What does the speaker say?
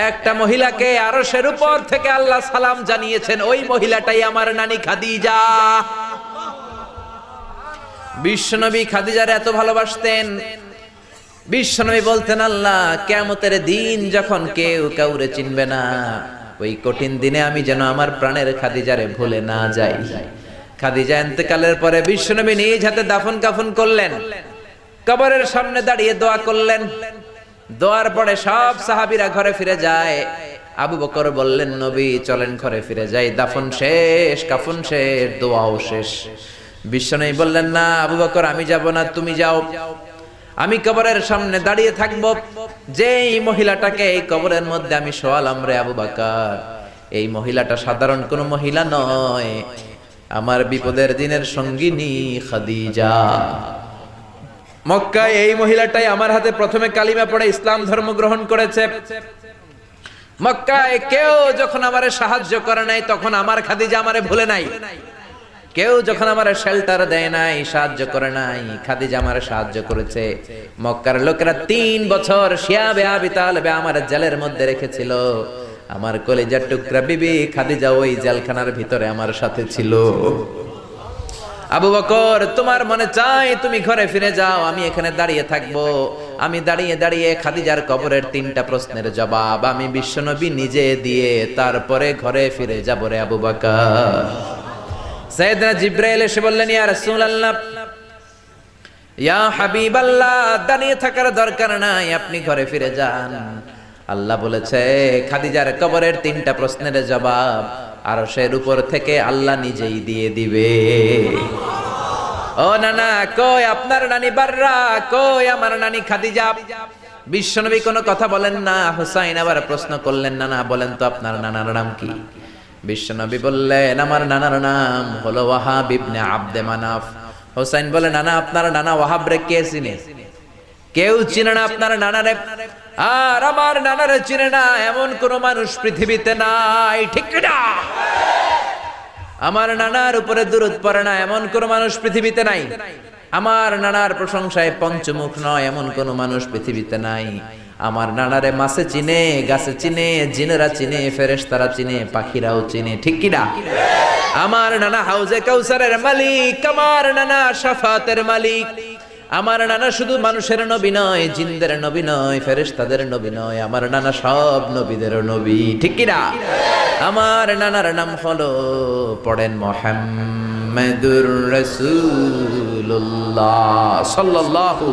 একটা মহিলাকে আরশের উপর থেকে আল্লাহ সালাম জানিয়েছেন, ওই মহিলাটাই আমার নানি খাদিজা। বিশ্বনবী খাদিজার এত ভালোবাসতেন, বিশ্বনবী বলতেন, আল্লাহ কিয়ামতের দিন যখন কেউ কাউরে চিনবে না, ওই কঠিন দিনে আমি যেন আমার প্রাণের খাদিজারে ভুলে না যাই। খাদিজা ইন্তেকালের পরে বিশ্বনবী নিজ হাতে দাফন কাফন করলেন, কবরের সামনে দাঁড়িয়ে দোয়া করলেন। দোয়ার পরে সব সাহাবীরা ঘরে ফিরে যায়। আবু বকর বললেন, নবী চলেন ঘরে ফিরে যাই, দাফন শেষ, কাফন শেষ, দোয়াও শেষ। বিশ্বনবী বললেন, না আবু বকর, আমি যাব না, তুমি যাও, আমি কবরের সামনে দাঁড়িয়ে থাকবো। যেই মহিলাটাকে এই কবরের মধ্যে আমি শোয়ালাম রে আবু বকর, এই মহিলাটা সাধারণ কোনো মহিলা নয়, আমার বিপদের দিনের সঙ্গিনী খাদিজা। মক্কায় এই মহিলাটাই আমার হাতে প্রথমে কালিমা পড়ে ইসলাম ধর্ম গ্রহণ করেছে। মক্কায় কেউ যখন আমারে সাহায্য করে নাই, তখন আমার খাদিজা আমারে ভুলে নাই। কেউ যখন আমার শেল্টার দেয় নাই, সাহায্য করে নাই, খাদিজা আমারে সাহায্য করেছে। মক্কার লোকেরা 3 বছর শিয়াবে আবি তালেবে আমার জেলের মধ্যে রেখেছিল। আমার কলিজার টুকরা বিবি খাদিজা ওই জেলখানার ভিতরে আমার সাথে ছিল। আবু বকর, তোমার মনে চায় তুমি ঘরে ফিরে যাও, আমি এখানে দাঁড়িয়ে থাকবো। আমি দাঁড়িয়ে দাঁড়িয়ে খাদিজার কবরের 3টা প্রশ্নের জবাব আমি বিশ্বনবী নিজে দিয়ে তারপরে ঘরে ফিরে যাব রে আবু বকর। সাইয়েদনা জিবরাইল এসে বললেন, ইয়া রাসূলুল্লাহ, ইয়া হাবিবাল্লাহ, দাঁড়িয়ে থাকার দরকার নাই, আপনি ঘরে ফিরে যান। আল্লাহ বলেছে খাদিজার কবরের 3টা প্রশ্নের জবাব আরশের উপর থেকে আল্লাহ নিজেই দিয়ে দিবে। ও নানা, কই আপনার নানি বাররা, কই আমার নানি খাদিজা? বিশ্বনবী কোনো কথা বলেন না। হুসাইন আবার প্রশ্ন করলেন, নানা বলেন তো আপনার নানার নাম কি? বিশ্বনবী বললেন, আমার নানার নাম হলো ওয়াহাব ইবনে আব্দে মানাফ। হুসাইন বলে, নানা আপনার নানা ওয়াহাব রে কে চিনে? কেউ চিনে না আপনার নানারে। আর আমার নানারে চিনে না এমন কোন মানুষ পৃথিবীতে নাই, ঠিক না? আমার নানার উপরে দুরূদ পড়ে না এমন কোন মানুষ পৃথিবীতে নাই। আমার নানার প্রশংসায় পঞ্চমুখ নয় এমন কোন মানুষ পৃথিবীতে নাই। আমার নানারে মাছে চিনে, গাছে চিনে, জিনেরা চিনে, ফেরেশতারা চিনে, পাখিরাও চিনে, ঠিক কি না? আমার নানা হাউজে কাউসারের মালিক, আমার নানা শাফাতের মালিক। আমার নানা শুধু মানুষের নবী নয়, জিনদের নবী নয়, ফেরেশতাদের নবী নয়, আমার নানা সব নবীদের নবী, ঠিক কি না? আমার নানার নাম হলো, পড়েন, মুহাম্মাদুর রাসূলুল্লাহ সাল্লাল্লাহু